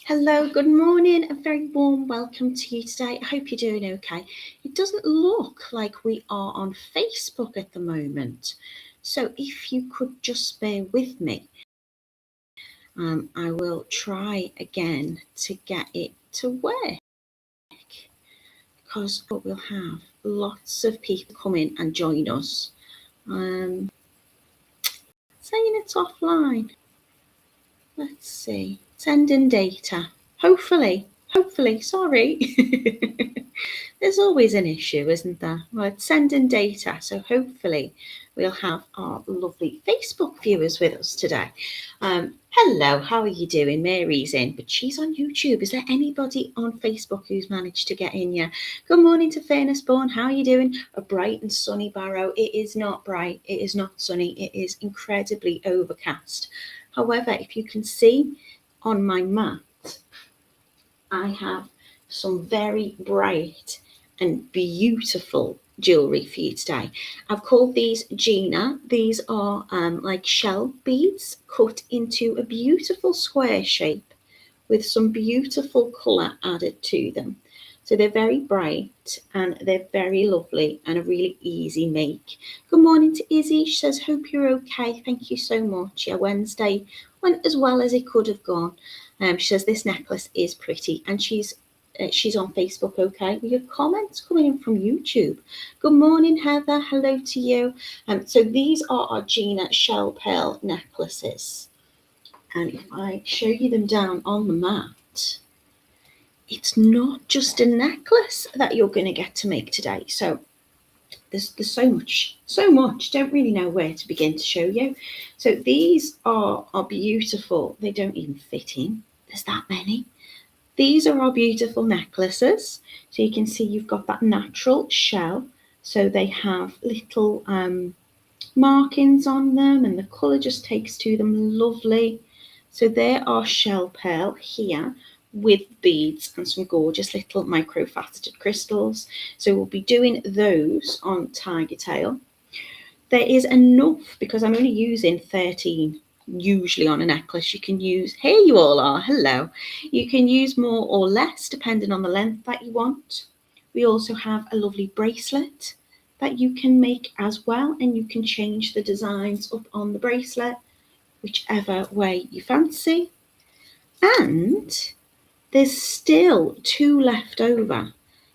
Hello, good morning, a very warm welcome to you today. I hope you're doing okay. It doesn't look like we are on Facebook at the moment, so if you could just bear with me, I will try again to get it to work because we'll have lots of people come in and join us. Saying it's offline. Let's see. Sending data. Hopefully, sorry. There's always an issue, isn't there? Well, it's sending data, so hopefully we'll have our lovely Facebook viewers with us today. Hello, how are you doing? Mary's in, but she's on YouTube. Is there anybody on Facebook who's managed to get in yet? Good morning to Fairness Born. How are you doing? A bright and sunny Barrow. It is not bright. It is not sunny. It is incredibly overcast. However, if you can see on my mat, I have some very bright and beautiful jewellery for you today. I've called these Geena. These are like shell beads cut into a beautiful square shape with some beautiful colour added to them. So they're very bright and they're very lovely and a really easy make. Good morning to Izzy. She says, hope you're okay. Thank you so much. Yeah, Wednesday went as well as it could have gone. She says this necklace is pretty and she's on Facebook, okay? We have comments coming in from YouTube. Good morning, Heather. Hello to you. So these are our Geena shell pearl necklaces. And if I show you them down on the mat, it's not just a necklace that you're going to get to make today. So there's so much. Don't really know where to begin to show you. So these are beautiful. They don't even fit in. There's that many. These are our beautiful necklaces. So you can see you've got that natural shell. So they have little markings on them and the colour just takes to them lovely. So there are shell pearl here with beads and some gorgeous little microfaceted crystals. So we'll be doing those on Tigertail. There is enough because I'm only using 13 usually on a necklace. You can use, here you all are, hello. You can use more or less depending on the length that you want. We also have a lovely bracelet that you can make as well, and you can change the designs up on the bracelet whichever way you fancy. And there's still 2 left over,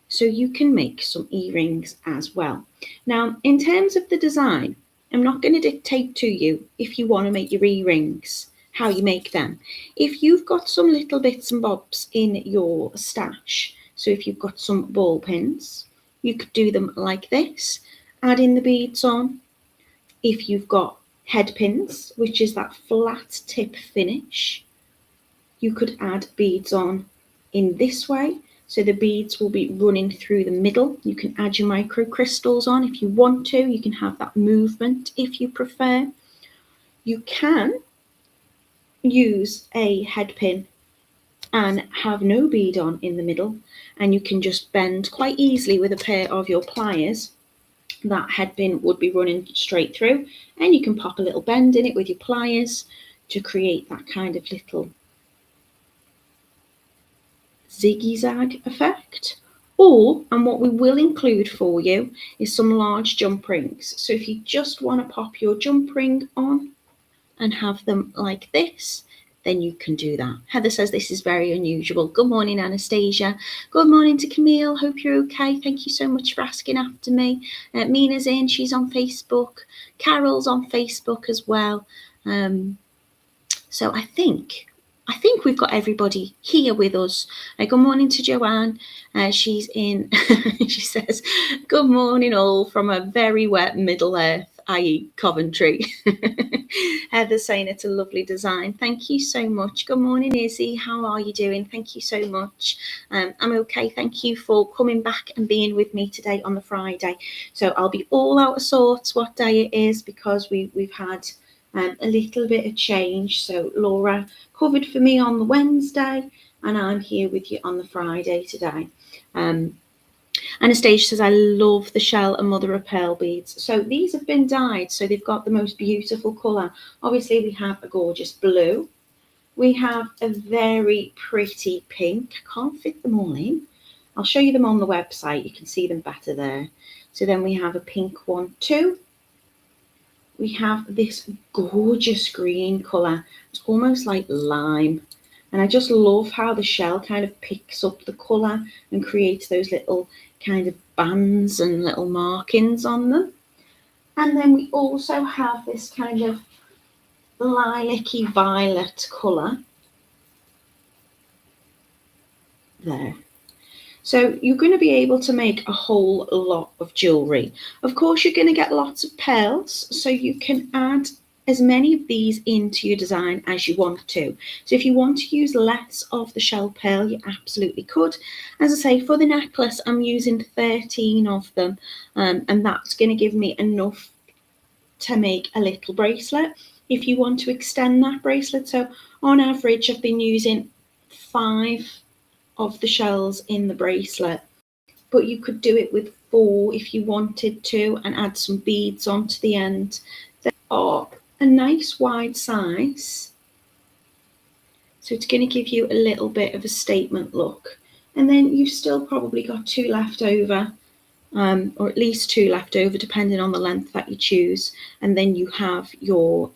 so you can make some earrings as well. Now, in terms of the design, I'm not going to dictate to you if you want to make your earrings, how you make them. If you've got some little bits and bobs in your stash, so if you've got some ball pins, you could do them like this, adding the beads on. If you've got head pins, which is that flat tip finish, you could add beads on in this way. So the beads will be running through the middle. You can add your micro crystals on if you want to. You can have that movement if you prefer. You can use a head pin and have no bead on in the middle, and you can just bend quite easily with a pair of your pliers. That head pin would be running straight through, and you can pop a little bend in it with your pliers to create that kind of little zigzag effect. And what we will include for you is some large jump rings. So if you just want to pop your jump ring on and have them like this, then you can do that. Heather says this is very unusual. Good morning, Anastasia. Good morning to Camille. Hope you're okay. Thank you so much for asking after me. Mina's in. She's on Facebook. Carol's on Facebook as well. So I think we've got everybody here with us. Good morning to Joanne. She's in. She says, good morning all from a very wet Middle Earth, i.e. Coventry. Heather's saying it's a lovely design. Thank you so much. Good morning, Izzy. How are you doing? Thank you so much. I'm okay. Thank you for coming back and being with me today on the Friday. So I'll be all out of sorts what day it is because we've had a little bit of change. So Laura covered for me on the Wednesday and I'm here with you on the Friday today. Anastasia says, I love the shell and mother of pearl beads. So these have been dyed, so they've got the most beautiful colour. Obviously we have a gorgeous blue, We have a very pretty pink. I can't fit them all in. I'll show you them on the website. You can see them better there. So then we have a pink one too. We have this gorgeous green colour. It's almost like lime. And I just love how the shell kind of picks up the colour and creates those little kind of bands and little markings on them. And then we also have this kind of lilac-y violet colour there. So you're going to be able to make a whole lot of jewellery. Of course, you're going to get lots of pearls, so you can add as many of these into your design as you want to. So if you want to use less of the shell pearl, you absolutely could. As I say, for the necklace, I'm using 13 of them, and that's going to give me enough to make a little bracelet. If you want to extend that bracelet, so on average, I've been using 5 of the shells in the bracelet, but you could do it with 4 if you wanted to and add some beads onto the end. They are a nice wide size, so it's going to give you a little bit of a statement look. And then you've still probably got 2 left over, or at least 2 left over, depending on the length that you choose. And then you have your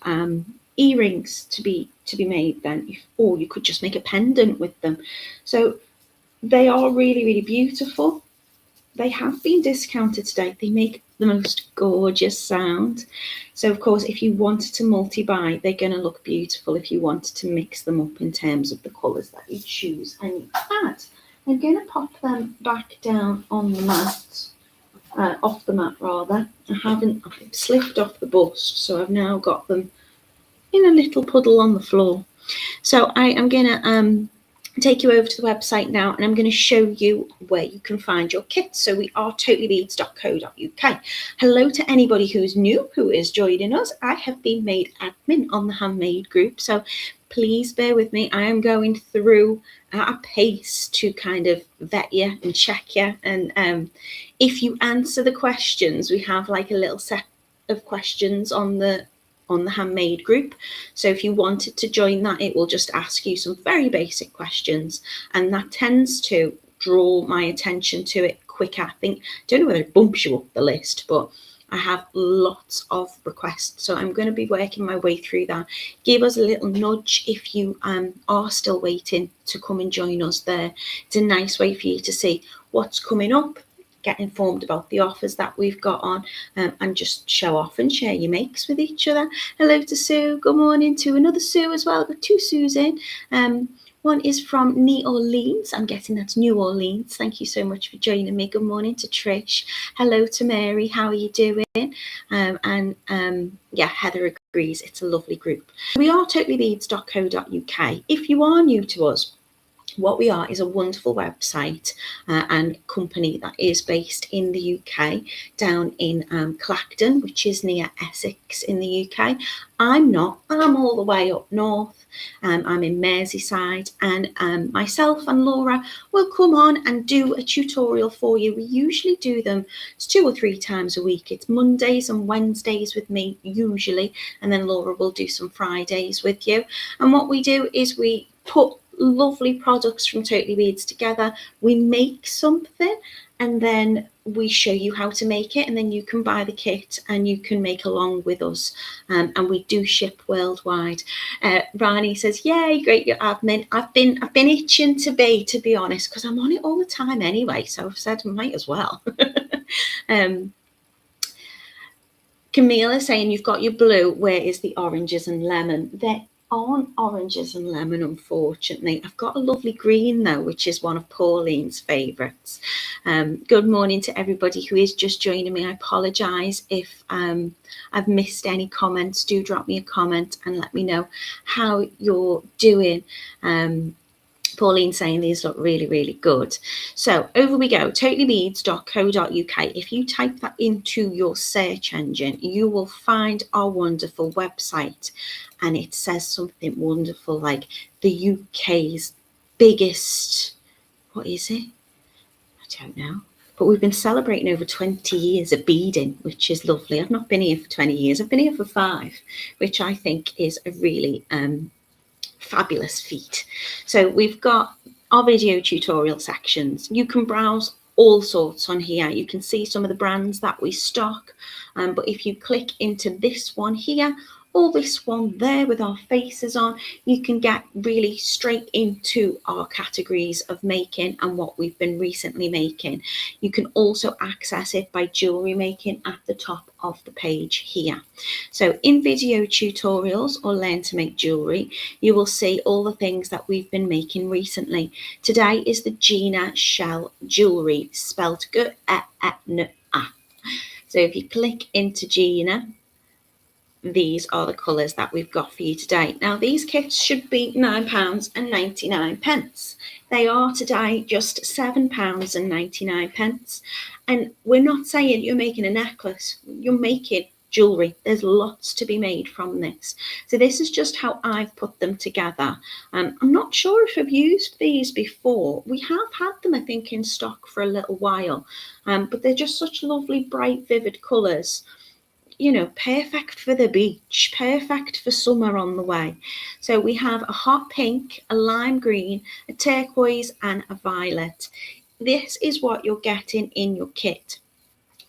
earrings to be made then, or you could just make a pendant with them. So they are really, really beautiful. They have been discounted today. They make the most gorgeous sound. So of course, if you wanted to multi-buy, they're going to look beautiful if you wanted to mix them up in terms of the colours that you choose and you add. I'm going to pop them back down on the mat, off the mat rather. I've slipped off the bust, so I've now got them in a little puddle on the floor. So I am going to take you over to the website now, and I'm going to show you where you can find your kits. So we are totallybeads.co.uk. Hello to anybody who's new, who is joining us. I have been made admin on the handmade group, so please bear with me. I am going through at a pace to kind of vet you and check you. And if you answer the questions, we have like a little set of questions on the handmade group. So if you wanted to join that, it will just ask you some very basic questions, and that tends to draw my attention to it quicker. I think, don't know whether it bumps you up the list, but I have lots of requests, so I'm going to be working my way through that. Give us a little nudge if you are still waiting to come and join us there. It's a nice way for you to see what's coming up, get informed about the offers that we've got on, and just show off and share your makes with each other. Hello to Sue. Good morning to another Sue as well. I've got 2 Sues in. One is from New Orleans. I'm guessing that's New Orleans. Thank you so much for joining me. Good morning to Trish. Hello to Mary. How are you doing? Yeah, Heather agrees. It's a lovely group. We are totallybeads.co.uk. If you are new to us, what we are is a wonderful website and company that is based in the UK, down in Clacton, which is near Essex in the UK. I'm all the way up north. I'm in Merseyside, and myself and Laura will come on and do a tutorial for you. We usually do them 2 or 3 times a week. It's Mondays and Wednesdays with me usually, and then Laura will do some Fridays with you. And what we do is we put lovely products from Totally Beads together. We make something and then we show you how to make it, and then you can buy the kit and you can make along with us, and we do ship worldwide. Rani says, yay, great, your admin. I've been itching to be honest, because I'm on it all the time anyway, so I've said I might as well. Camille is saying, you've got your blue, where is the oranges and lemon? There aren't oranges and lemon, unfortunately. I've got a lovely green though, which is one of Pauline's favourites. Good morning to everybody who is just joining me. I apologise if I've missed any comments. Do drop me a comment and let me know how you're doing. Pauline saying these look really, really good. So over we go, totallybeads.co.uk. If you type that into your search engine, you will find our wonderful website, and it says something wonderful like the UK's biggest, what is it? I don't know. But we've been celebrating over 20 years of beading, which is lovely. I've not been here for 20 years. I've been here for 5, which I think is a really fabulous feet. So we've got our video tutorial sections. You can browse all sorts on here. You can see some of the brands that we stock, but if you click into this one here, or this one there with our faces on, you can get really straight into our categories of making and what we've been recently making. You can also access it by jewellery making at the top of the page here. So in video tutorials or learn to make jewellery, you will see all the things that we've been making recently. Today is the Geena shell jewellery, spelled G-E-N-A. So if you click into Geena, these are the colours that we've got for you today. Now these kits should be £9.99. They are today just £7.99. And we're not saying you're making a necklace, you're making jewellery. There's lots to be made from this. So this is just how I've put them together. I'm not sure if I've used these before. We have had them, I think, in stock for a little while, but they're just such lovely, bright, vivid colours. You know, perfect for the beach, perfect for summer on the way. So we have a hot pink, a lime green, a turquoise and a violet. This is what you're getting in your kit.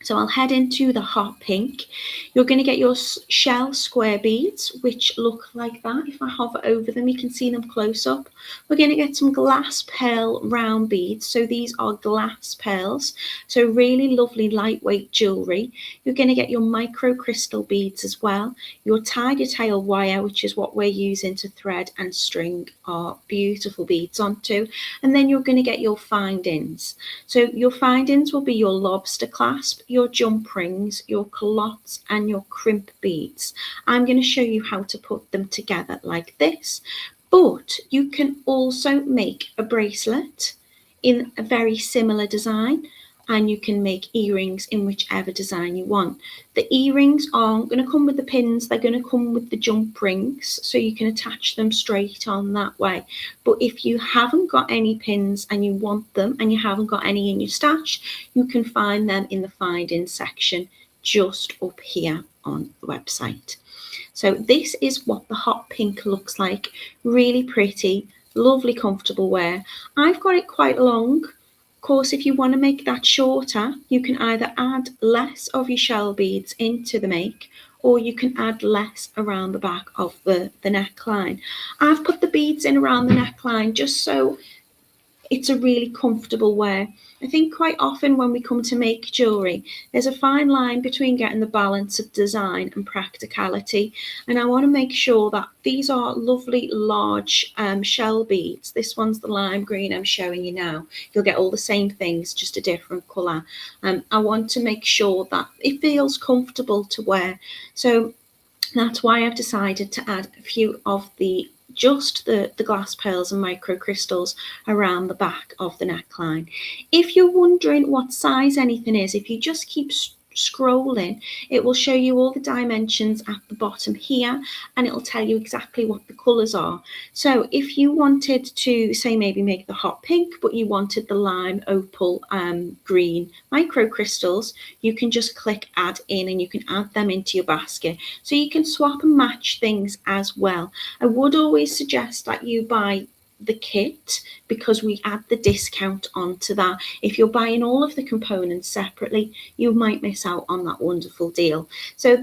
So I'll head into the hot pink. You're going to get your shell square beads, which look like that. If I hover over them, you can see them close up. We're going to get some glass pearl round beads. So these are glass pearls. So really lovely lightweight jewellery. You're going to get your micro crystal beads as well. Your Tigertail wire, which is what we're using to thread and string our beautiful beads onto. And then you're going to get your findings. So your findings will be your lobster clasp, your jump rings, your callottes and your crimp beads. I'm going to show you how to put them together like this, but you can also make a bracelet in a very similar design, and you can make earrings in whichever design you want. The earrings aren't going to come with the pins, they're going to come with the jump rings, so you can attach them straight on that way. But if you haven't got any pins and you want them and you haven't got any in your stash, you can find them in the findings section just up here on the website. So this is what the hot pink looks like. Really pretty, lovely, comfortable wear. I've got it quite long. Of course, if you want to make that shorter, you can either add less of your shell beads into the make, or you can add less around the back of the neckline. I've put the beads in around the neckline just so it's a really comfortable wear. I think quite often when we come to make jewellery, there's a fine line between getting the balance of design and practicality. And I want to make sure that these are lovely large shell beads. This one's the lime green I'm showing you now. You'll get all the same things, just a different colour. I want to make sure that it feels comfortable to wear. So that's why I've decided to add a few of the glass pearls and micro crystals around the back of the neckline. If you're wondering what size anything is, if you just keep scrolling, it will show you all the dimensions at the bottom here, and it'll tell you exactly what the colours are. So if you wanted to, say, maybe make the hot pink, but you wanted the lime, opal, green micro crystals, you can just click add in and you can add them into your basket. So you can swap and match things as well. I would always suggest that you buy the kit, because we add the discount onto that. If you're buying all of the components separately, you might miss out on that wonderful deal. So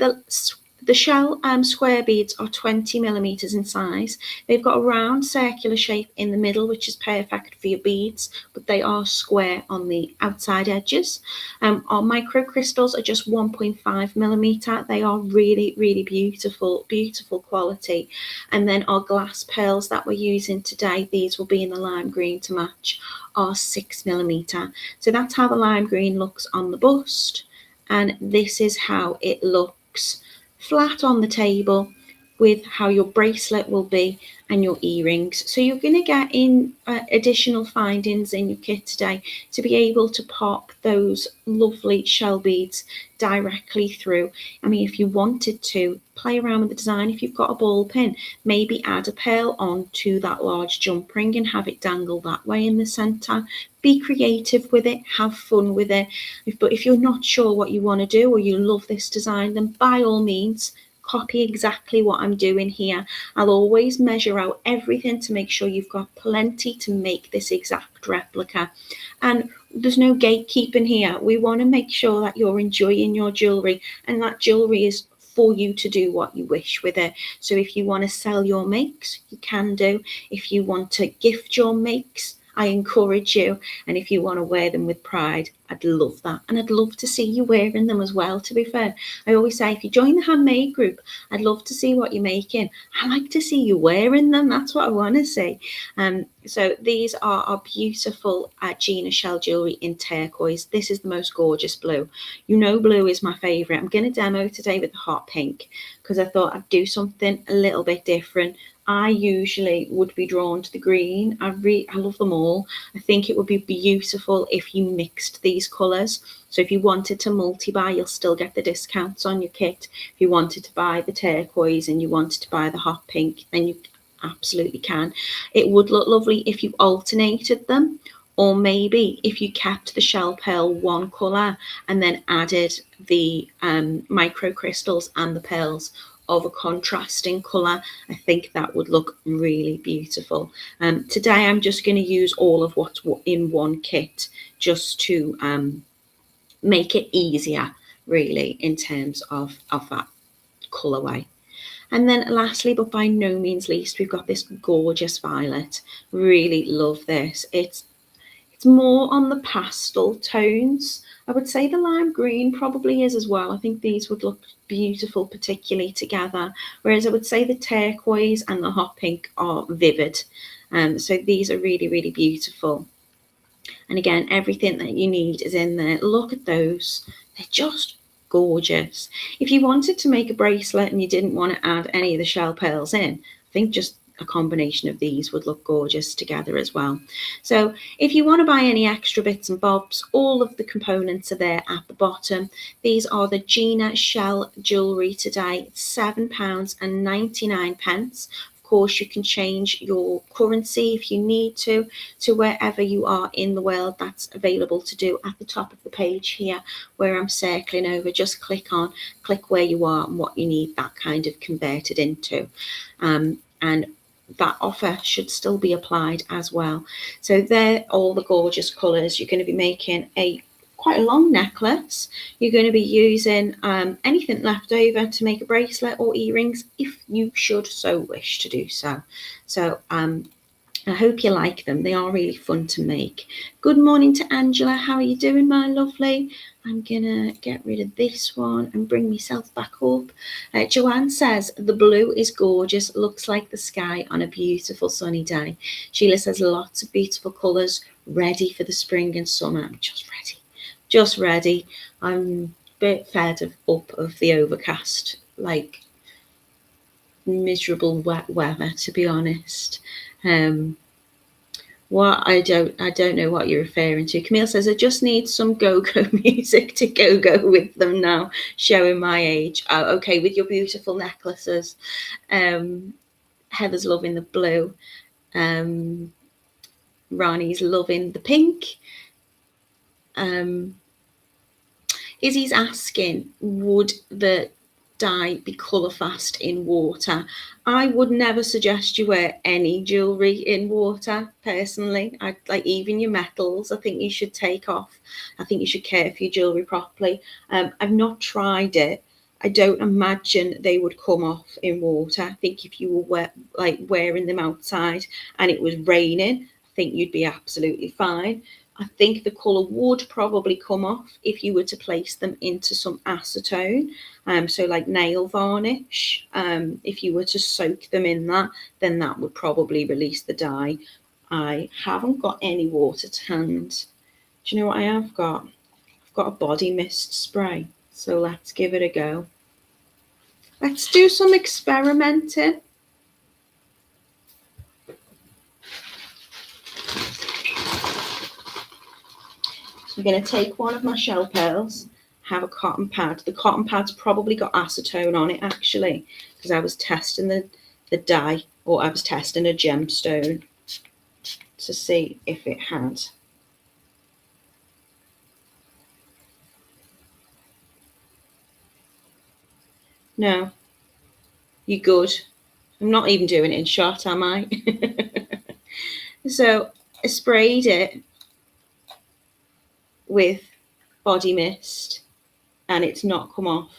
the shell square beads are 20 millimeters in size. They've got a round circular shape in the middle, which is perfect for your beads, but they are square on the outside edges. Our micro crystals are just 1.5 millimeter. They are really, really beautiful, beautiful quality. And then our glass pearls that we're using today, these will be in the lime green to match, are 6 millimeter. So that's how the lime green looks on the bust, and this is how it looks flat on the table with how your bracelet will be and your earrings. So you're going to get in additional findings in your kit today to be able to pop those lovely shell beads directly through. I mean, if you wanted to play around with the design, if you've got a ball pin, maybe add a pearl onto that large jump ring and have it dangle that way in the center. Be creative with it, have fun with it. But if you're not sure what you want to do, or you love this design, then by all means copy exactly what I'm doing here. I'll always measure out everything to make sure you've got plenty to make this exact replica. And there's no gatekeeping here. We want to make sure that you're enjoying your jewellery, and that jewellery is for you to do what you wish with it. So if you want to sell your makes, you can do. If you want to gift your makes, I encourage you. And if you want to wear them with pride, I'd love that. And I'd love to see you wearing them as well, to be fair. I always say, if you join the handmade group, I'd love to see what you're making. I like to see you wearing them. That's what I want to see. So these are our beautiful Geena shell jewellery in turquoise. This is the most gorgeous blue. You know blue is my favourite. I'm going to demo today with the hot pink because I thought I'd do something a little bit different. I usually would be drawn to the green. I love them all. I think it would be beautiful if you mixed these colours. So if you wanted to multi-buy, you'll still get the discounts on your kit. If you wanted to buy the turquoise and you wanted to buy the hot pink, then you absolutely can. It would look lovely if you alternated them, or maybe if you kept the shell pearl one colour and then added the micro crystals and the pearls of a contrasting colour. I think that would look really beautiful. Today I'm just going to use all of what's in one kit just to make it easier, really, in terms of that colourway. And then lastly, but by no means least, we've got this gorgeous violet. Really love this. It's more on the pastel tones. I would say the lime green probably is as well. I think these would look beautiful, particularly together. Whereas I would say the turquoise and the hot pink are vivid. So these are really, really beautiful. And again, everything that you need is in there. Look at those. They're just gorgeous. If you wanted to make a bracelet and you didn't want to add any of the shell pearls in, I think just a combination of these would look gorgeous together as well. So if you want to buy any extra bits and bobs, all of the components are there at the bottom. These are the Geena shell jewellery today. It's £7.99. Of course, you can change your currency if you need to wherever you are in the world. That's available to do at the top of the page here where I'm circling over. Just click where you are and what you need that kind of converted into. And that offer should still be applied as well. So they're all the gorgeous colours. You're going to be making quite a long necklace. You're going to be using anything left over to make a bracelet or earrings if you should so wish to do so. So I hope you like them. They are really fun to make. Good morning to Angela. How are you doing, my lovely? I'm going to get rid of this one and bring myself back up. Joanne says, the blue is gorgeous. Looks like the sky on a beautiful sunny day. Sheila says, lots of beautiful colours, ready for the spring and summer. I'm just ready. I'm a bit fed up of the overcast, like miserable wet weather, to be honest. What I don't know what you're referring to. Camille says, I just need some go-go music to go with them now, showing my age. Oh, okay, with your beautiful necklaces. Heather's loving the blue. Ronnie's loving the pink. Izzy's asking, would the dye be colour fast in water? I would never suggest you wear any jewellery in water, personally. I'd like even your metals, I think you should take off. I think you should care for your jewellery properly. I've not tried it. I don't imagine they would come off in water. I think if you were wearing them outside and it was raining, I think you'd be absolutely fine. I think the colour would probably come off if you were to place them into some acetone, so like nail varnish. If you were to soak them in that, then that would probably release the dye. I haven't got any water to hand. Do you know what I have got? I've got a body mist spray, so let's give it a go. Let's do some experimenting. So I'm going to take one of my shell pearls, have a cotton pad. The cotton pad's probably got acetone on it, actually, because I was testing the dye, or I was testing a gemstone to see if it had. No, You're good. I'm not even doing it in shot, am I? So I sprayed it with body mist and it's not come off.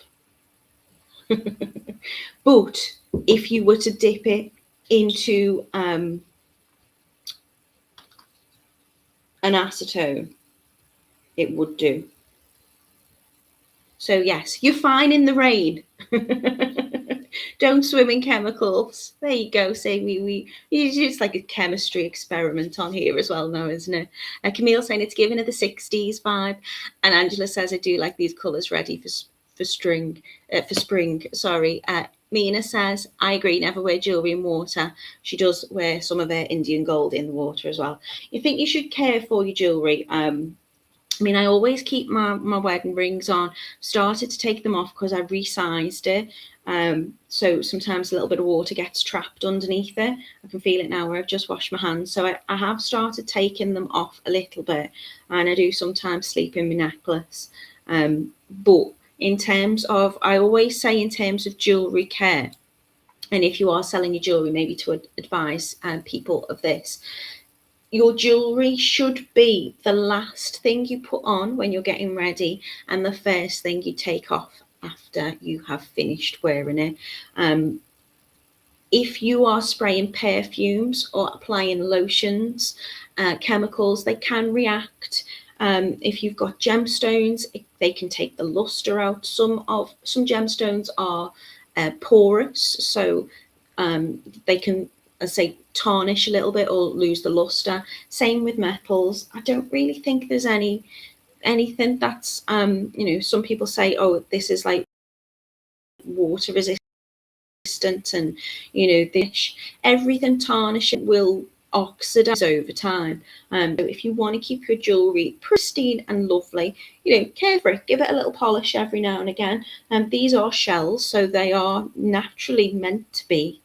But if you were to dip it into an acetone, it would do. So yes, you're fine in the rain. Don't swim in chemicals. There you go. Say it's like a chemistry experiment on here as well now, isn't it? Camille saying it's giving it the 60s vibe, and Angela says I do like these colours ready for spring. Sorry. Mina says I agree. Never wear jewellery in water. She does wear some of her Indian gold in the water as well. You think you should care for your jewellery. I mean, I always keep my wedding rings on. Started to take them off because I resized it. So sometimes a little bit of water gets trapped underneath it. I can feel it now where I've just washed my hands. So I have started taking them off a little bit. And I do sometimes sleep in my necklace. But in terms of, I always say in terms of jewellery care, and if you are selling your jewellery, maybe to advise people of this, your jewellery should be the last thing you put on when you're getting ready and the first thing you take off after you have finished wearing it. If you are spraying perfumes or applying lotions, chemicals, they can react. If you've got gemstones, they can take the luster out. Some gemstones are porous, so they can, say, tarnish a little bit or lose the luster. Same with metals. I don't really think there's anything that's some people say, oh, this is like water resistant, and everything tarnishing will oxidize over time. So if you want to keep your jewelry pristine and lovely, care for it, give it a little polish every now and again. These are shells, so they are naturally meant to be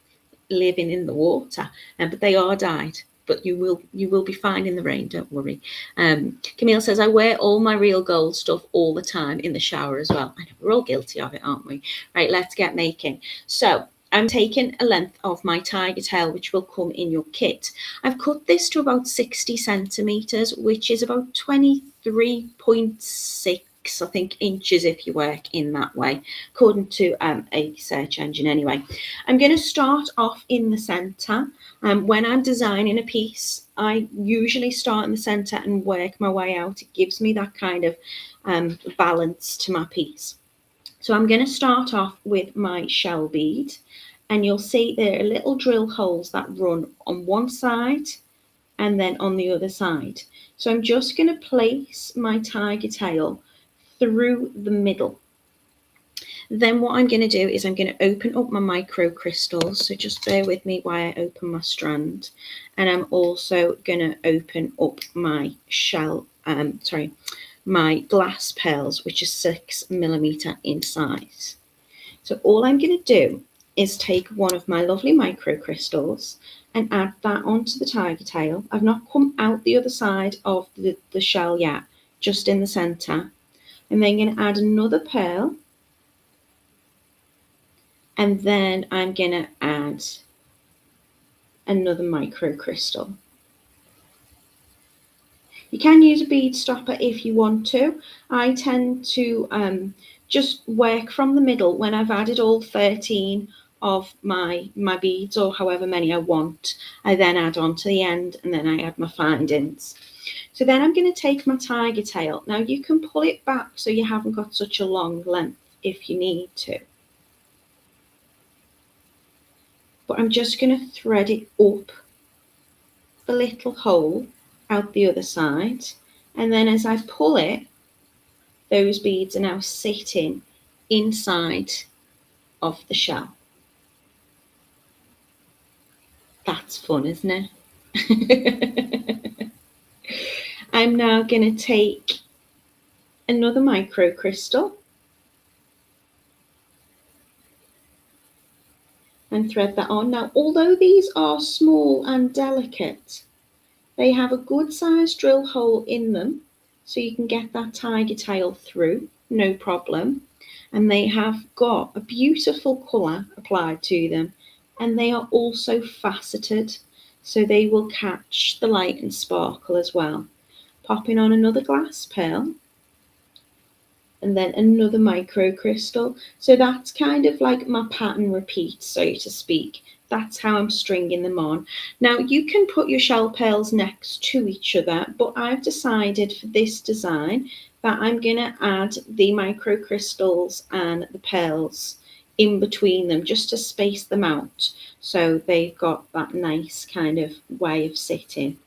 living in the water, but they are dyed. But you will be fine in the rain, don't worry. Camille says I wear all my real gold stuff all the time in the shower as well. I know, we're all guilty of it, aren't we? Right, let's get making. So I'm taking a length of my Tigertail, which will come in your kit. I've cut this to about 60 centimeters, which is about 23.6, I think, inches if you work in that way, according to a search engine anyway. I'm going to start off in the center. When I'm designing a piece, I usually start in the center and work my way out. It gives me that kind of balance to my piece. So I'm going to start off with my shell bead, and you'll see there are little drill holes that run on one side and then on the other side. So I'm just going to place my Tigertail through the middle. Then what I'm going to do is I'm going to open up my micro crystals. So just bear with me while I open my strand. And I'm also going to open up my my glass pearls, which is 6mm in size. So all I'm going to do is take one of my lovely micro crystals and add that onto the Tigertail. I've not come out the other side of the shell yet, just in the center. I'm then going to add another pearl, and then I'm going to add another micro crystal. You can use a bead stopper if you want to. I tend to just work from the middle. When I've added all 13 of my beads, or however many I want, I then add on to the end, and then I add my findings. So then I'm going to take my Tigertail. Now you can pull it back so you haven't got such a long length if you need to. But I'm just going to thread it up the little hole out the other side, and then as I pull it, those beads are now sitting inside of the shell. That's fun, isn't it? I'm now going to take another micro crystal and thread that on. Now, although these are small and delicate, they have a good sized drill hole in them, so you can get that Tigertail through, no problem. and they have got a beautiful colour applied to them, and they are also faceted, so they will catch the light and sparkle as well. Popping on another glass pearl, and then another micro crystal. So that's kind of like my pattern repeat, so to speak. That's how I'm stringing them on. Now you can put your shell pearls next to each other, but I've decided for this design that I'm gonna add the micro crystals and the pearls in between them just to space them out, so they've got that nice kind of way of sitting.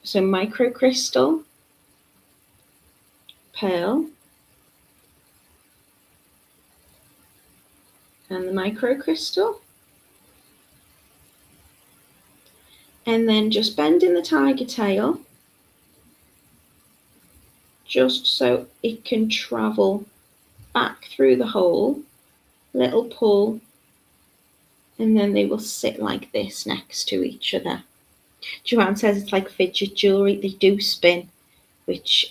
So micro crystal, pearl, and the micro crystal. And then just bending the tiger tail just so it can travel back through the hole, little pull, and then they will sit like this next to each other. Joanne says it's like fidget jewellery. They do spin, which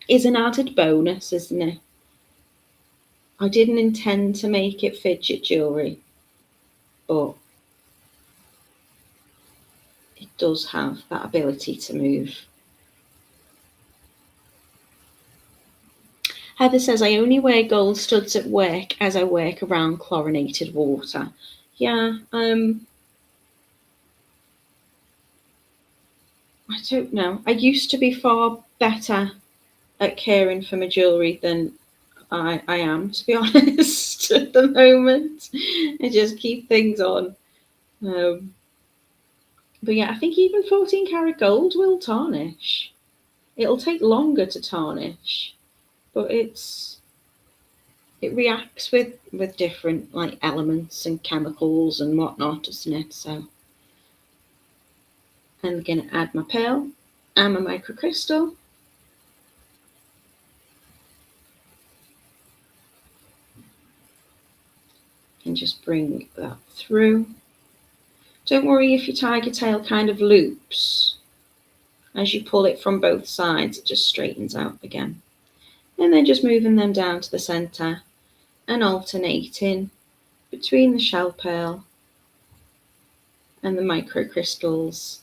is an added bonus, isn't it? I didn't intend to make it fidget jewellery, but it does have that ability to move. Heather says, I only wear gold studs at work as I work around chlorinated water. Yeah, I don't know. I used to be far better at caring for my jewellery than I am, to be honest, at the moment. I just keep things on. But yeah, I think even 14 karat gold will tarnish. It'll take longer to tarnish, but it reacts with different like elements and chemicals and whatnot, doesn't it? So I'm gonna add my pearl and my microcrystal. And just bring that through. Don't worry if your tiger tail kind of loops. As you pull it from both sides, it just straightens out again. And then just moving them down to the center and alternating between the shell pearl and the microcrystals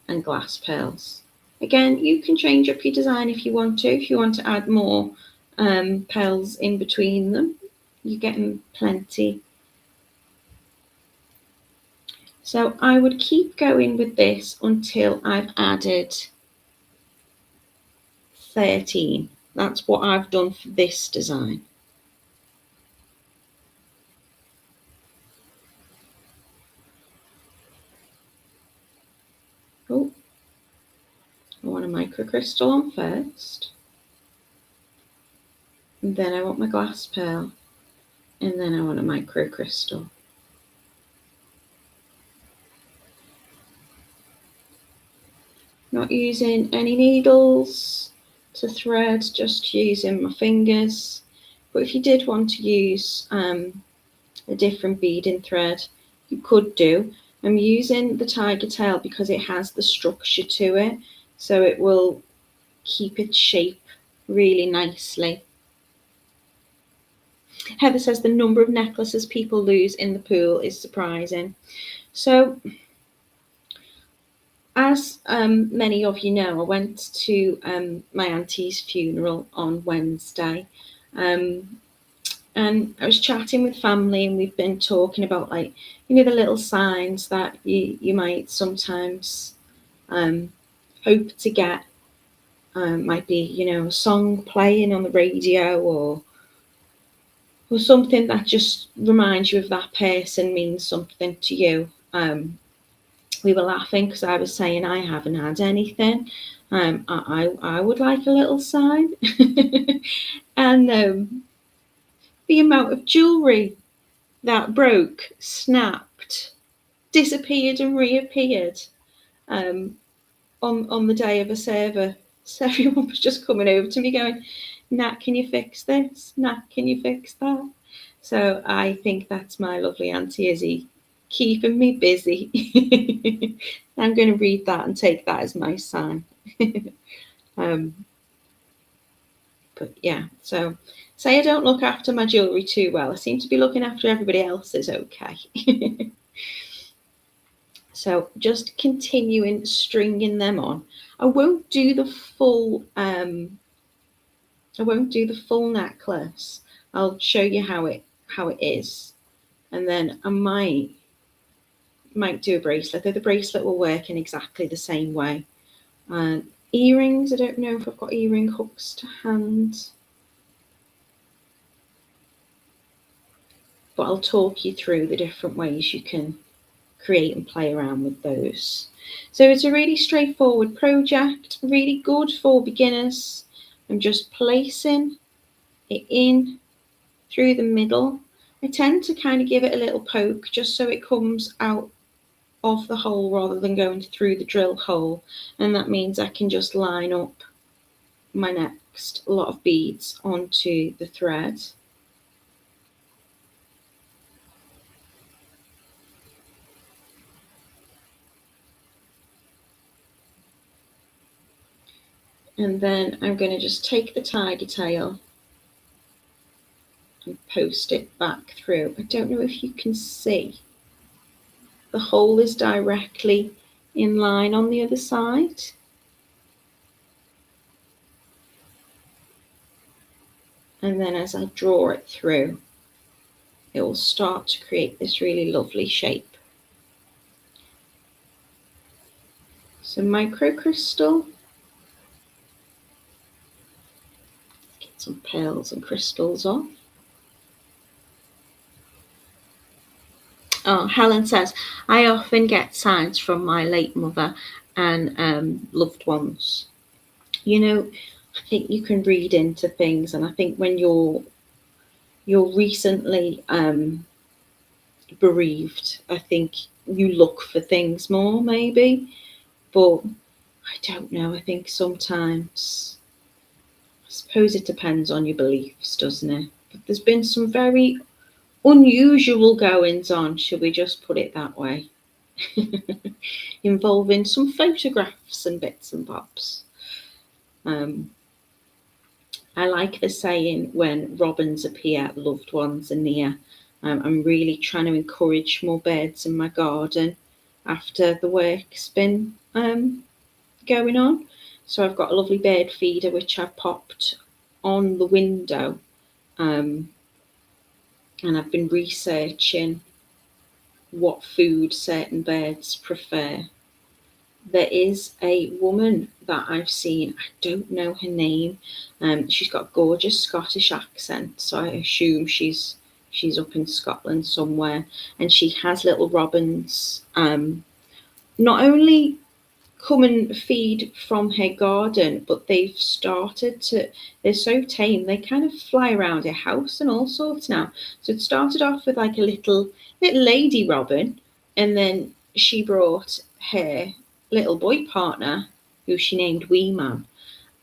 and glass pearls. Again, you can change up your design if you want to. If you want to add more pearls in between them, you're getting plenty. So I would keep going with this until I've added 13. That's what I've done for this design. Oh, I want a microcrystal on first. And then I want my glass pearl. And then I want a microcrystal. Not using any needles to thread, just using my fingers. But if you did want to use a different beading thread, you could do. I'm using the tiger tail because it has the structure to it, so it will keep its shape really nicely. Heather says the number of necklaces people lose in the pool is surprising. So as many of you know, I went to my auntie's funeral on Wednesday, and I was chatting with family, and we've been talking about, like, you know, the little signs that you might sometimes hope to get. Might be, you know, a song playing on the radio, or something that just reminds you of that person, means something to you. We were laughing because I was saying I haven't had anything. I would like a little sign. And the amount of jewellery that broke, snapped, disappeared and reappeared on the day of a service. So everyone was just coming over to me going, Nat, can you fix this? Nat, can you fix that? So I think that's my lovely Auntie Izzy keeping me busy. I'm going to read that and take that as my sign. But But yeah, so say I don't look after my jewellery too well. I seem to be looking after everybody else's okay. So just continuing stringing them on. I won't do the full necklace. I'll show you how it is, and then I might do a bracelet. Though the bracelet will work in exactly the same way. And earrings, I don't know if I've got earring hooks to hand, but I'll talk you through the different ways you can create and play around with those. So it's a really straightforward project, really good for beginners. I'm just placing it in through the middle. I tend to kind of give it a little poke just so it comes out of the hole rather than going through the drill hole, and that means I can just line up my next lot of beads onto the thread. And then I'm going to just take the tiger tail and post it back through. I don't know if you can see, the hole is directly in line on the other side. And then as I draw it through, it will start to create this really lovely shape. Some microcrystal. Get some pearls and crystals off. Oh, Helen says, I often get signs from my late mother and loved ones. You know, I think you can read into things, and I think when you're recently bereaved, I think you look for things more, maybe. But I don't know. I think sometimes, I suppose it depends on your beliefs, doesn't it? But there's been some very unusual goings on, shall we just put it that way, involving some photographs and bits and bobs. I like the saying, when robins appear, loved ones are near. I'm really trying to encourage more birds in my garden after the work's been going on. So I've got a lovely bird feeder which I've popped on the window, and I've been researching what food certain birds prefer. There is a woman that I've seen, I don't know her name. She's got a gorgeous Scottish accent, so I assume she's up in Scotland somewhere, and she has little robins. Not only come and feed from her garden, but they're so tame, they kind of fly around her house and all sorts now. So it started off with like a little lady robin, and then she brought her little boy partner, who she named Wee Man,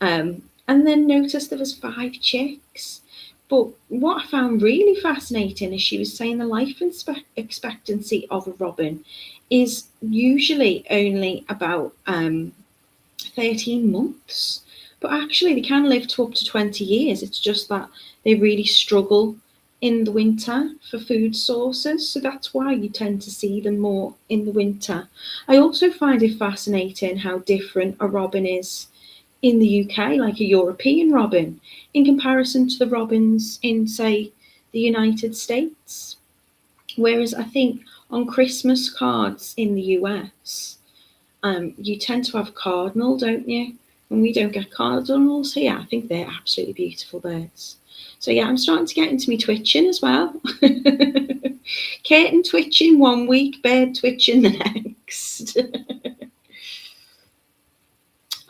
and then noticed there was 5 chicks. But what I found really fascinating is she was saying the life expectancy of a robin is usually only about 13 months. But actually, they can live to up to 20 years. It's just that they really struggle in the winter for food sources. So that's why you tend to see them more in the winter. I also find it fascinating how different a robin is in the UK, like a European robin, in comparison to the robins in, say, the United States. Whereas I think on Christmas cards in the US, you tend to have cardinal, don't you? And we don't get cardinals here. I think they're absolutely beautiful birds. So yeah, I'm starting to get into me twitching as well. Curtain twitching one week, bird twitching the next.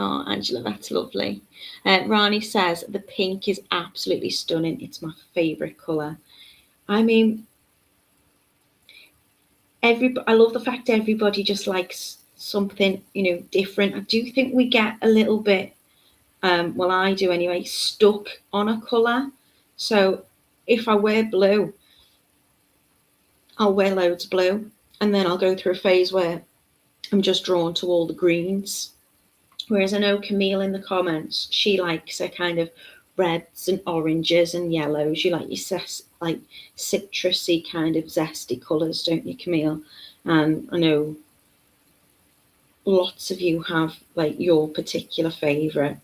Oh, Angela, that's lovely. Rani says, the pink is absolutely stunning. It's my favourite colour. I mean, I love the fact everybody just likes something, different. I do think we get a little bit, well, I do anyway, stuck on a colour. So if I wear blue, I'll wear loads of blue, and then I'll go through a phase where I'm just drawn to all the greens. Whereas I know Camille in the comments, she likes a kind of reds and oranges and yellows. You like your like citrusy kind of zesty colours, don't you, Camille? And I know lots of you have like your particular favourite.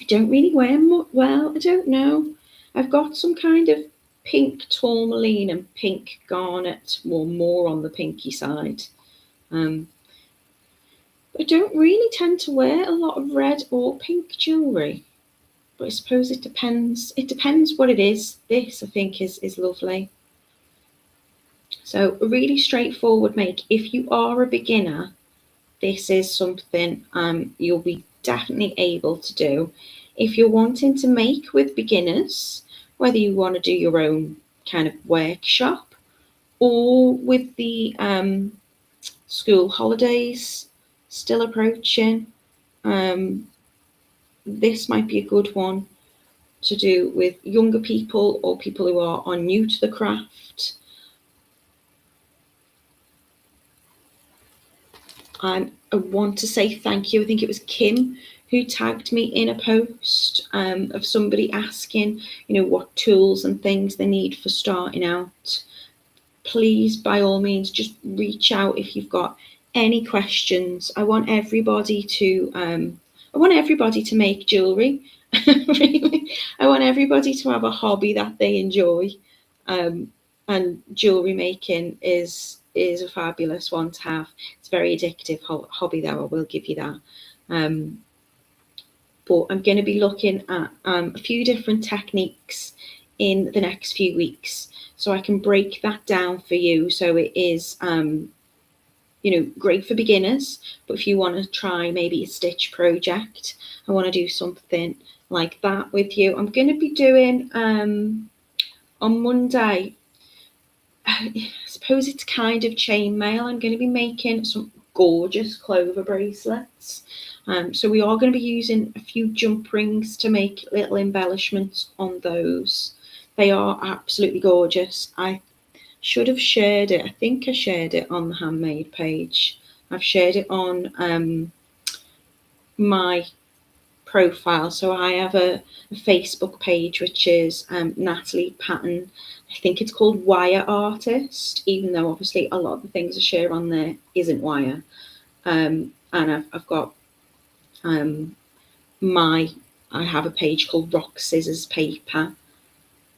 I don't really wear much. Well, I don't know. I've got some kind of pink tourmaline and pink garnet, well, more on the pinky side. I don't really tend to wear a lot of red or pink jewellery, but I suppose it depends. It depends what it is. This, I think, is lovely. So a really straightforward make. If you are a beginner, this is something you'll be definitely able to do. If you're wanting to make with beginners, whether you want to do your own kind of workshop or with the school holidays still approaching, this might be a good one to do with younger people or people who are new to the craft. I want to say thank you. I think it was Kim who tagged me in a post of somebody asking, what tools and things they need for starting out. Please, by all means, just reach out if you've got any questions. I want everybody to make jewellery. Really, I want everybody to have a hobby that they enjoy, and jewellery making is a fabulous one to have. It's a very addictive hobby, though, I will give you that. But I'm going to be looking at a few different techniques in the next few weeks, so I can break that down for you. So it is, great for beginners, but if you want to try maybe a stitch project, I want to do something like that with you. I'm going to be doing on Monday, I suppose it's kind of chainmail. I'm going to be making some gorgeous clover bracelets. So we are going to be using a few jump rings to make little embellishments on those. They are absolutely gorgeous. I should have shared it. I think I shared it on the handmade page. I've shared it on my profile. So I have a Facebook page, which is Natalie Patton. I think it's called Wire Artist, even though obviously a lot of the things I share on there isn't wire. And I've got I have a page called Rock Scissors Paper,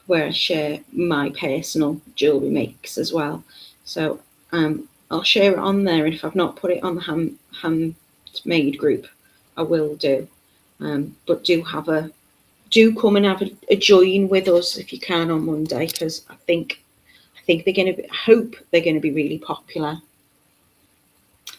where I share my personal jewellery makes as well. So I'll share it on there, and if I've not put it on the handmade group, I will do. But do come and have a join with us if you can on Monday, because I think they're going to hope they're going to be really popular.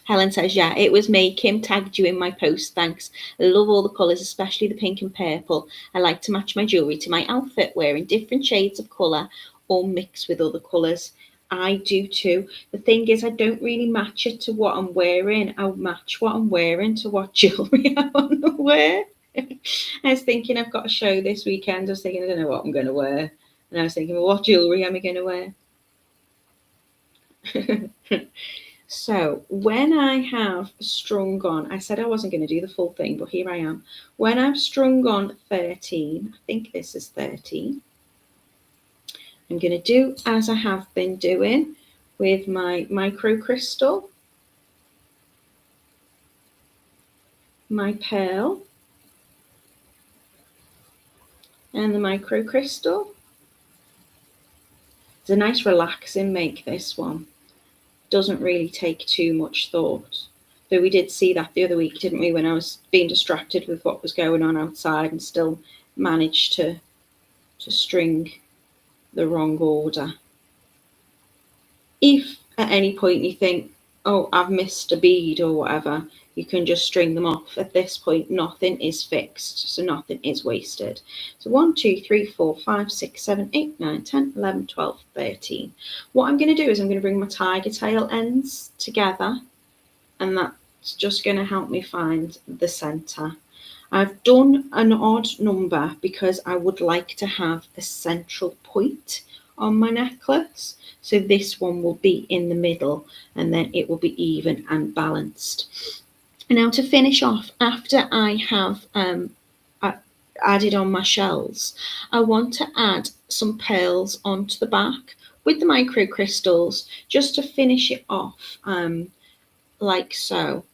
Helen says, yeah, it was me. Kim tagged you in my post. Thanks. I love all the colours, especially the pink and purple. I like to match my jewellery to my outfit, wearing different shades of colour or mix with other colours. I do too. The thing is, I don't really match it to what I'm wearing. I'll match what I'm wearing to what jewellery I want to wear. I was thinking, I've got a show this weekend. I was thinking, I don't know what I'm going to wear. And I was thinking, well, what jewellery am I going to wear? So when I have strung on, I said I wasn't going to do the full thing, but here I am. When I've strung on 13, I think this is 13, I'm going to do as I have been doing with my micro crystal, my pearl, and the micro crystal. It's a nice relaxing make, this one. Doesn't really take too much thought. Though we did see that the other week, didn't we, when I was being distracted with what was going on outside and still managed to string the wrong order. If at any point you think, oh, I've missed a bead or whatever, you can just string them off. At this point, nothing is fixed, so nothing is wasted. So 1, 2, 3, 4, 5, 6, 7, 8, 9, 10, 11, 12, 13. What I'm going to do is I'm going to bring my tiger tail ends together, and that's just going to help me find the centre. I've done an odd number because I would like to have a central point on my necklace. So this one will be in the middle, and then it will be even and balanced. And now to finish off, after I have added on my shells, I want to add some pearls onto the back with the micro crystals just to finish it off, like so.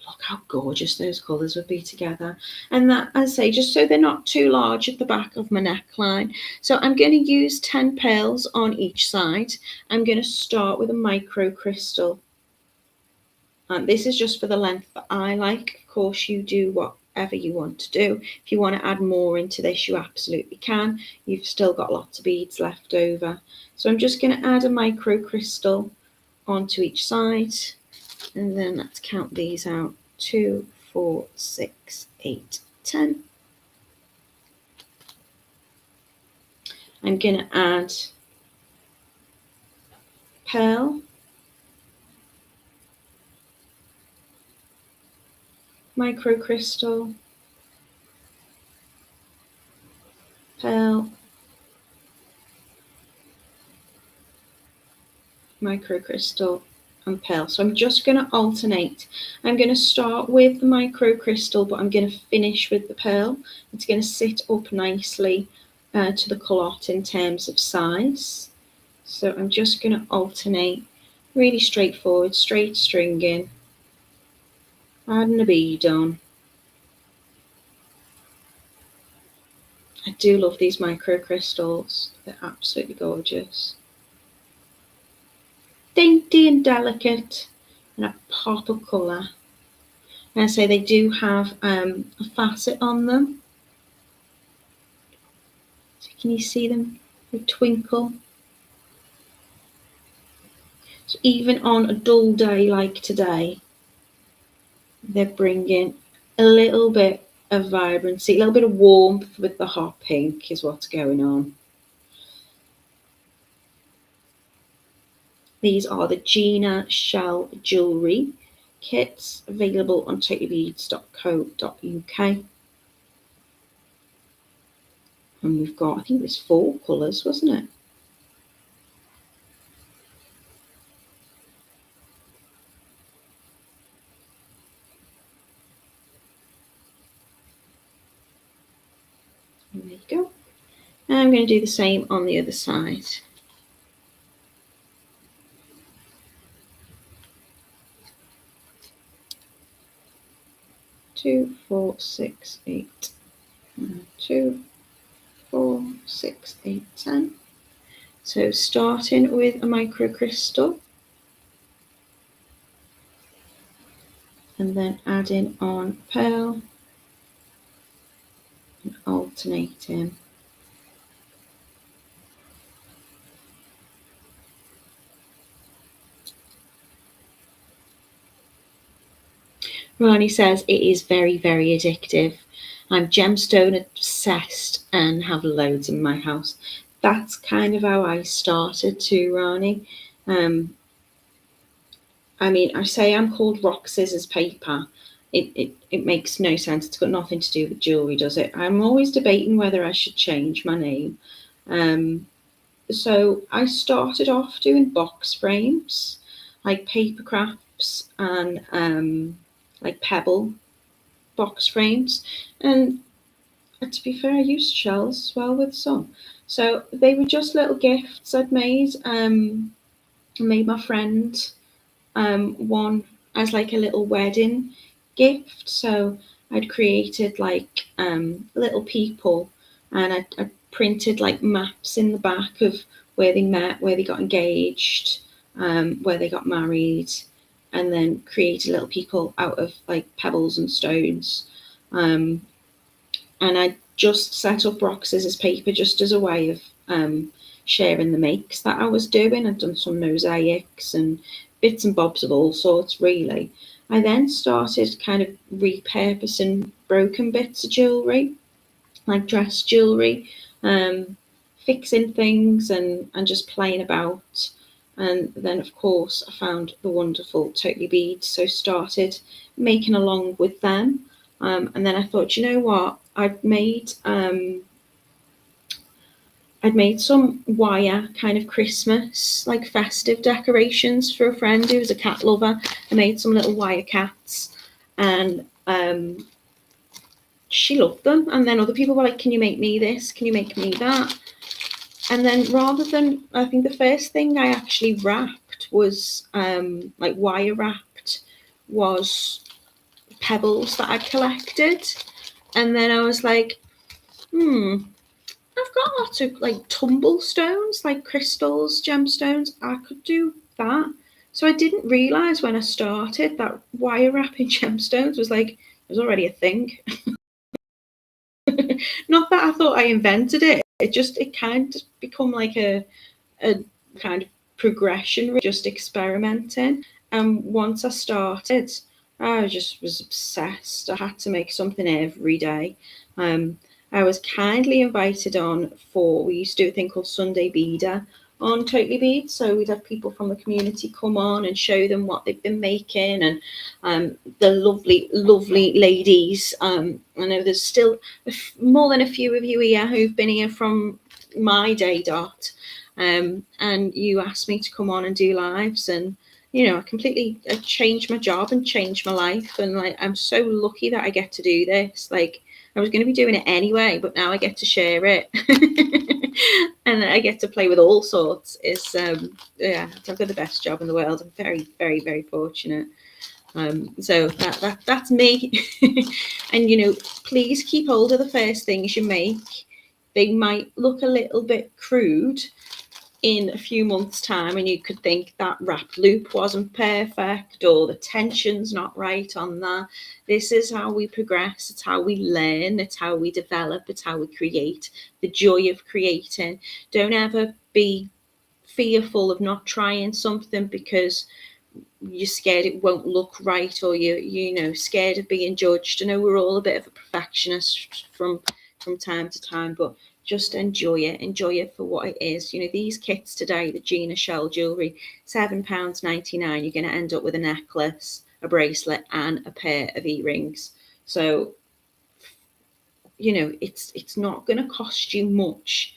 Look how gorgeous those colours would be together. And that, as I say, just so they're not too large at the back of my neckline. So I'm going to use 10 pearls on each side. I'm going to start with a micro crystal. And this is just for the length that I like. Of course, you do whatever you want to do. If you want to add more into this, you absolutely can. You've still got lots of beads left over. So I'm just going to add a micro crystal onto each side. And then let's count these out. 2, 4, 6, 8, 10. I'm going to add pearl, micro crystal, pearl, micro crystal, and pearl. So I'm just going to alternate. I'm going to start with the micro crystal, but I'm going to finish with the pearl. It's going to sit up nicely to the callotte in terms of size. So I'm just going to alternate, really straightforward, straight stringing, adding a bead on. I do love these micro crystals. They're absolutely gorgeous. Dainty and delicate, and a pop of colour. And I say they do have a facet on them. So can you see them? They twinkle. So even on a dull day like today, they're bringing a little bit of vibrancy, a little bit of warmth with the hot pink is what's going on. These are the Geena shell jewellery kits, available on totalybeads.co.uk. And we've got, I think it was 4 colours, wasn't it? And there you go. And I'm going to do the same on the other side. Two, 4, 6, 8. 2, 4, 6, 8, 10. So starting with a micro crystal, and then adding on pearl and alternating. Ronnie says it is very, very addictive. I'm gemstone obsessed and have loads in my house. That's kind of how I started too, Ronnie. I mean, I say I'm called rock, scissors, paper. It makes no sense. It's got nothing to do with jewellery, does it? I'm always debating whether I should change my name. So I started off doing box frames, like paper crafts and like pebble box frames. And to be fair, I used shells as well with some. So they were just little gifts I'd made. I made my friend one as like a little wedding gift. So I'd created like little people, and I printed like maps in the back of where they met, where they got engaged, where they got married, and then created little people out of like pebbles and stones. And I just set up rock, scissors, paper just as a way of sharing the makes that I was doing. I'd done some mosaics and bits and bobs of all sorts, really. I then started kind of repurposing broken bits of jewellery, like dress jewellery, fixing things and just playing about. And then, of course, I found the wonderful Totally Beads, so started making along with them. And then I thought, you know what, I'd made some wire kind of Christmas, like festive decorations for a friend who was a cat lover. I made some little wire cats and she loved them. And then other people were like, can you make me this? Can you make me that? And then rather than, I think the first thing I actually wrapped was like wire wrapped, was pebbles that I collected. And then I was like, I've got lots of like tumble stones, like crystals, gemstones. I could do that. So I didn't realise when I started that wire wrapping gemstones was like, it was already a thing. Not that I thought I invented it. It kind of become like a kind of progression, just experimenting. And once I started, I just was obsessed. I had to make something every day. I was kindly invited on for, we used to do a thing called Sunday Beader on Totally Bead. So we'd have people from the community come on and show them what they've been making, and the lovely, lovely ladies. I know there's still more than a few of you here who've been here from my day dot. And you asked me to come on and do lives, and I completely changed my job and changed my life, and like I'm so lucky that I get to do this. Like I was going to be doing it anyway, but now I get to share it. And I get to play with all sorts. It's yeah, I've got the best job in the world. I'm very, very, very fortunate. So that's me. And please keep hold of the first things you make. They might look a little bit crude in a few months' time, and you could think that wrap loop wasn't perfect, or the tension's not right on that. This is how we progress. It's how we learn. It's how we develop. It's how we create. The joy of creating. Don't ever be fearful of not trying something because you're scared it won't look right, or you're scared of being judged. I know we're all a bit of a perfectionist from time to time, but just enjoy it for what it is. These kits today, the Geena shell jewellery, £7.99, you're going to end up with a necklace, a bracelet, and a pair of earrings. So it's not going to cost you much,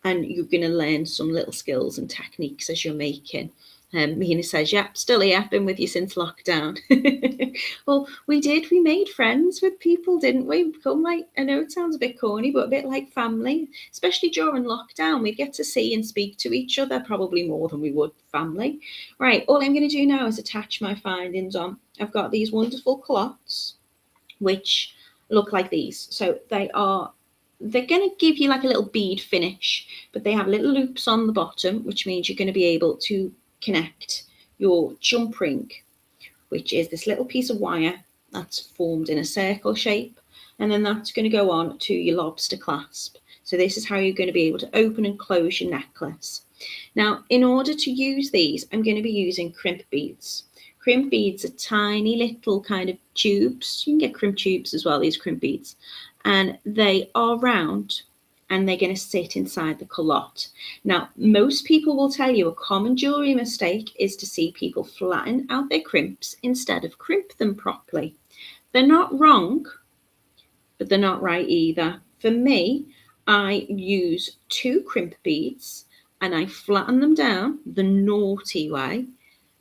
and you're going to learn some little skills and techniques as you're making. Geena says, yep, still here, been with you since lockdown. Well, we made friends with people, didn't we? We've become like, I know it sounds a bit corny, but a bit like family, especially during lockdown. We get to see and speak to each other probably more than we would family. Right, all I'm going to do now is attach my findings on. I've got these wonderful Callottes, which look like these. So they're going to give you like a little bead finish, but they have little loops on the bottom, which means you're going to be able to connect your jump ring, which is this little piece of wire that's formed in a circle shape, and then that's going to go on to your lobster clasp. So this is how you're going to be able to open and close your necklace. Now, in order to use these, I'm going to be using crimp beads. Crimp beads are tiny little kind of tubes. You can get crimp tubes as well, these crimp beads. And they are round, and they're going to sit inside the calotte. Now, most people will tell you a common jewellery mistake is to see people flatten out their crimps instead of crimp them properly. They're not wrong, but they're not right either. For me, I use 2 crimp beads and I flatten them down the naughty way.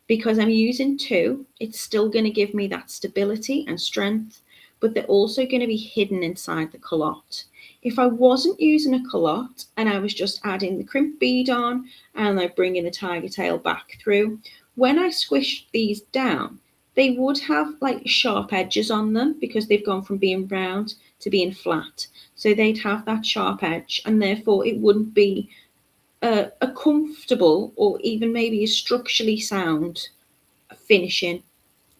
Because I'm using 2, it's still going to give me that stability and strength, but they're also going to be hidden inside the calotte. If I wasn't using a calotte and I was just adding the crimp bead on and like bringing the tiger tail back through, when I squished these down, they would have like sharp edges on them because they've gone from being round to being flat. So they'd have that sharp edge, and therefore it wouldn't be a comfortable or even maybe a structurally sound finishing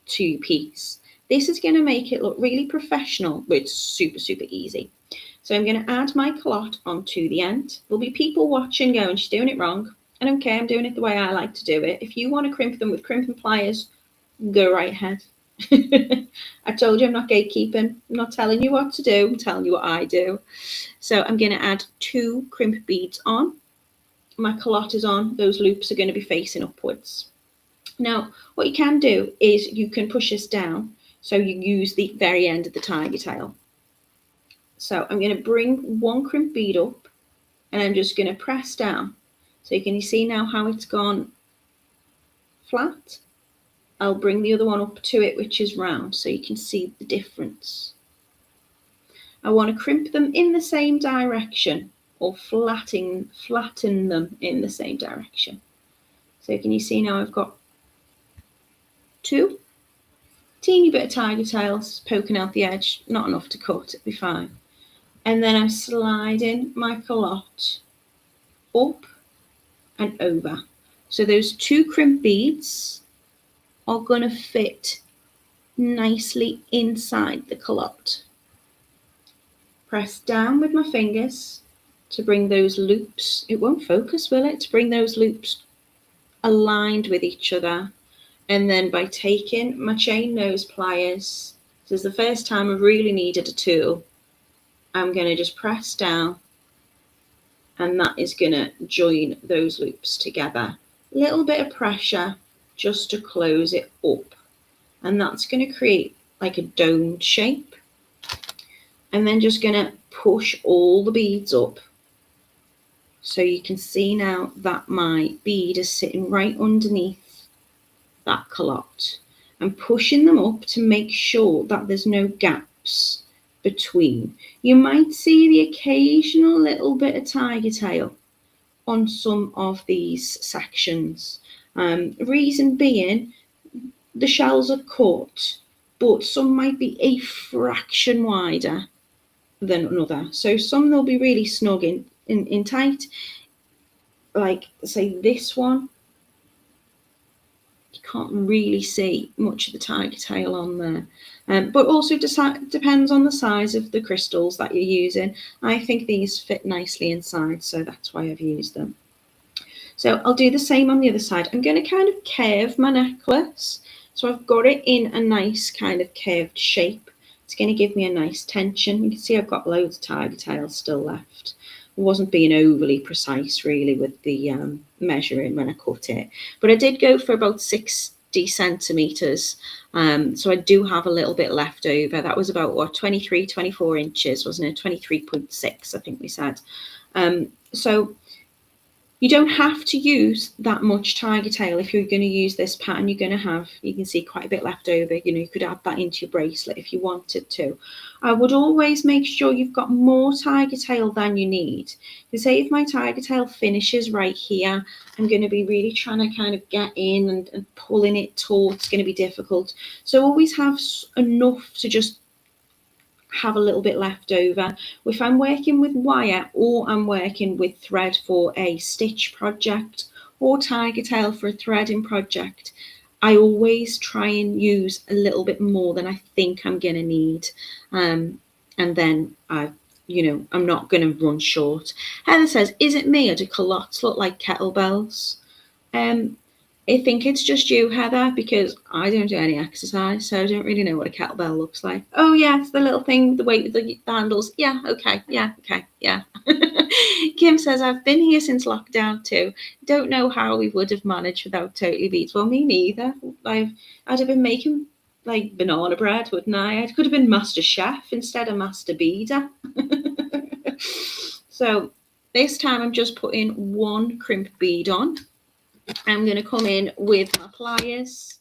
to piece. This is going to make it look really professional, but it's super, super easy. So I'm going to add my calotte onto the end. There'll be people watching going, she's doing it wrong. I don't care, I'm doing it the way I like to do it. If you want to crimp them with crimping pliers, go right ahead. I told you I'm not gatekeeping. I'm not telling you what to do, I'm telling you what I do. So I'm going to add 2 crimp beads on. My calotte is on, those loops are going to be facing upwards. Now, what you can do is you can push this down, so you use the very end of the tiger tail. So I'm going to bring 1 crimp bead up, and I'm just going to press down. So you can see now how it's gone flat. I'll bring the other one up to it, which is round, so you can see the difference. I want to crimp them in the same direction, or flatten them in the same direction. So can you see now I've got two teeny bit of tiger tails poking out the edge, not enough to cut, it'll be fine. And then I'm sliding my calotte up and over. So those two crimp beads are going to fit nicely inside the calotte. Press down with my fingers to bring those loops, it won't focus, will it? To bring those loops aligned with each other. And then by taking my chain nose pliers, this is the first time I've really needed a tool, I'm going to just press down, and that is going to join those loops together. A little bit of pressure just to close it up, and that's going to create like a domed shape. And then just going to push all the beads up. So you can see now that my bead is sitting right underneath that calotte. I'm pushing them up to make sure that there's no gaps between. You might see the occasional little bit of tiger tail on some of these sections. Reason being, the shells are cut, but some might be a fraction wider than another. So some they'll be really snug in tight. Like say this one, you can't really see much of the tiger tail on there. But also depends on the size of the crystals that you're using. I think these fit nicely inside, so that's why I've used them. So I'll do the same on the other side. I'm going to kind of curve my necklace. So I've got it in a nice kind of curved shape. It's going to give me a nice tension. You can see I've got loads of tiger tails still left. I wasn't being overly precise really with the measuring when I cut it. But I did go for about 60 centimetres. So I do have a little bit left over. That was about, what, 23, 24 inches, wasn't it? 23.6, I think we said. So you don't have to use that much tiger tail. If you're going to use this pattern, you're going to have, you can see quite a bit left over. You know, you could add that into your bracelet if you wanted to. I would always make sure you've got more tiger tail than you need. Because say if my tiger tail finishes right here, I'm going to be really trying to kind of get in and pulling it taut. It's going to be difficult. So always have enough to just have a little bit left over. If I'm working with wire or I'm working with thread for a stitch project or tiger tail for a threading project, I always try and use a little bit more than I think I'm going to need. And then I'm not going to run short. Heather says, is it me or do callottes look like kettlebells? I think it's just you, Heather, because I don't do any exercise, so I don't really know what a kettlebell looks like. Oh, yeah, it's the little thing, the weight with the handles. Yeah, okay, yeah. Kim says, I've been here since lockdown too. Don't know how we would have managed without Totally Beads. Well, me neither. I'd have been making like banana bread, wouldn't I? I could have been Master Chef instead of Master Beader. So this time I'm just putting one crimp bead on. I'm going to come in with my pliers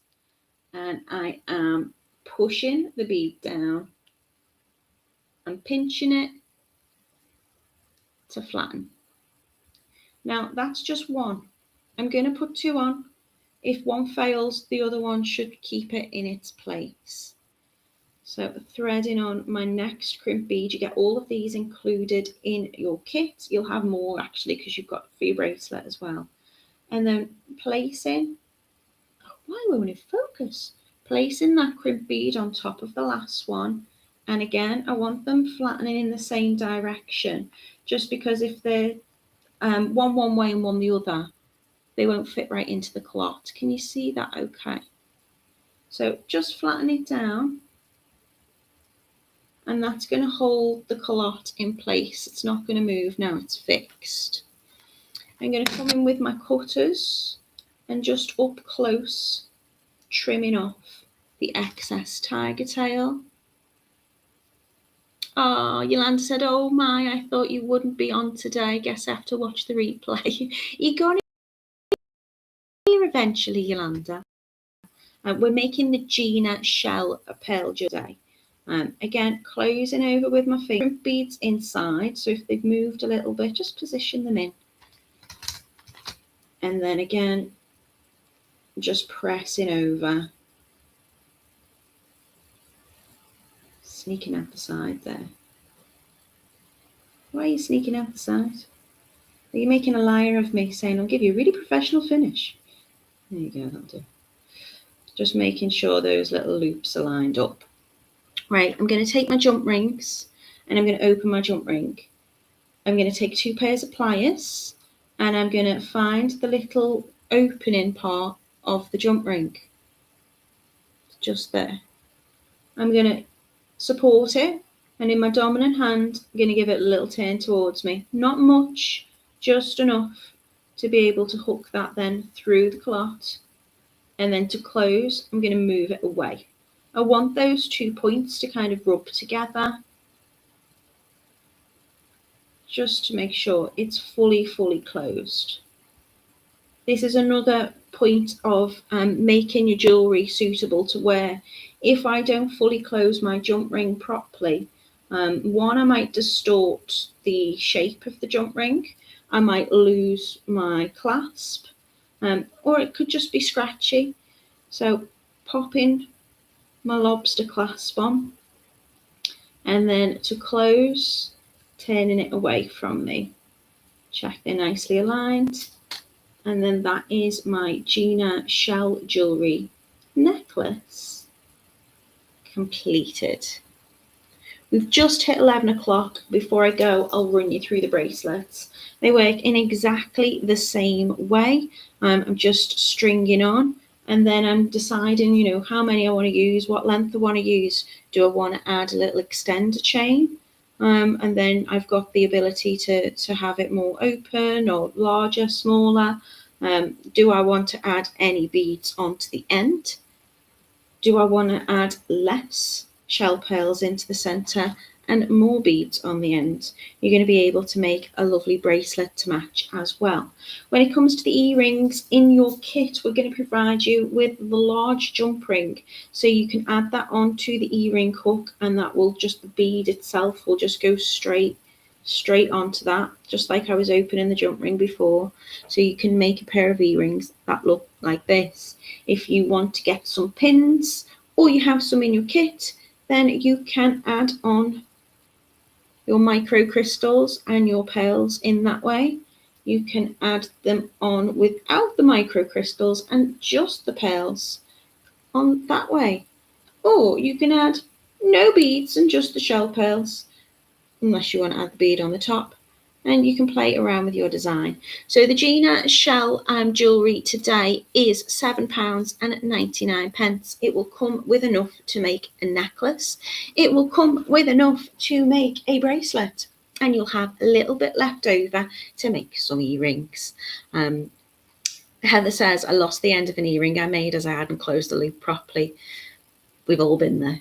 and I am pushing the bead down and pinching it to flatten. Now that's just one. I'm going to put two on. If one fails, the other one should keep it in its place. So threading on my next crimp bead, you get all of these included in your kit. You'll have more actually because you've got for your bracelet as well. And then placing, why won't it focus? Placing that crimp bead on top of the last one. And again, I want them flattening in the same direction, just because if they're one way and one the other, they won't fit right into the calotte. Can you see that okay? So just flatten it down. And that's going to hold the calotte in place. It's not going to move now, it's fixed. I'm going to come in with my cutters and just up close, trimming off the excess tiger tail. Oh, Yolanda said, oh my, I thought you wouldn't be on today. Guess I have to watch the replay. You're going to here eventually, Yolanda. We're making the Geena shell pearl today. Again, closing over with my finger, beads inside, so if they've moved a little bit, just position them in. And then again, just pressing over, sneaking out the side there. Why are you sneaking out the side? Are you making a liar of me, saying I'll give you a really professional finish? There you go, that'll do. Just making sure those little loops are lined up. Right, I'm going to take my jump rings and I'm going to open my jump ring. I'm going to take 2 pairs of pliers and I'm going to find the little opening part of the jump ring. Just there. I'm going to support it, and in my dominant hand, I'm going to give it a little turn towards me. Not much, just enough to be able to hook that then through the clot. And then to close, I'm going to move it away. I want those 2 points to kind of rub together, just to make sure it's fully closed. This is another point of making your jewellery suitable to wear. If I don't fully close my jump ring properly, one, I might distort the shape of the jump ring. I might lose my clasp, or it could just be scratchy. So popping my lobster clasp on, and then to close, turning it away from me. Check they're nicely aligned. And then that is my Geena shell jewellery necklace completed. We've just hit 11 o'clock. Before I go, I'll run you through the bracelets. They work in exactly the same way. I'm just stringing on, and then I'm deciding, you know, how many I want to use, what length I want to use. Do I want to add a little extender chain? And then I've got the ability to have it more open or larger, smaller. Do I want to add any beads onto the end? Do I want to add less shell pearls into the center and more beads on the end? You're going to be able to make a lovely bracelet to match as well. When it comes to the earrings, in your kit, we're going to provide you with the large jump ring, so you can add that onto the earring hook, and that will just, the bead itself will just go straight onto that, just like I was opening the jump ring before. So you can make a pair of earrings that look like this. If you want to get some pins, or you have some in your kit, then you can add on your micro crystals and your pearls in that way. You can add them on without the micro crystals and just the pearls on that way. Or you can add no beads and just the shell pearls, unless you want to add the bead on the top, and you can play around with your design. So the Geena shell jewellery today is £7.99. It will come with enough to make a necklace. It will come with enough to make a bracelet, and you'll have a little bit left over to make some earrings. Heather says, I lost the end of an earring I made as I hadn't closed the loop properly. We've all been there.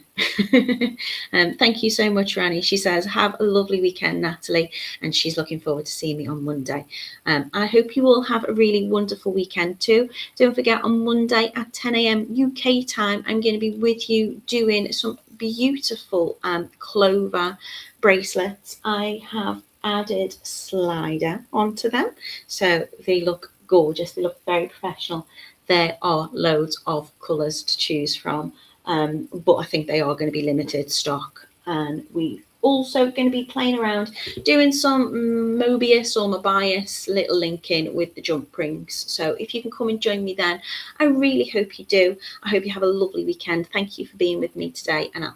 Thank you so much, Rani. She says, have a lovely weekend, Natalie, and she's looking forward to seeing me on Monday. I hope you all have a really wonderful weekend too. Don't forget, on Monday at 10 a.m. UK time, I'm going to be with you doing some beautiful clover bracelets. I have added slider onto them, so they look gorgeous. They look very professional. There are loads of colours to choose from. But I think they are going to be limited stock, and we also going to be playing around doing some Mobius or Mobius little linking with the jump rings. So if you can come and join me then, I really hope you do. I hope you have a lovely weekend. Thank you for being with me today, and I'll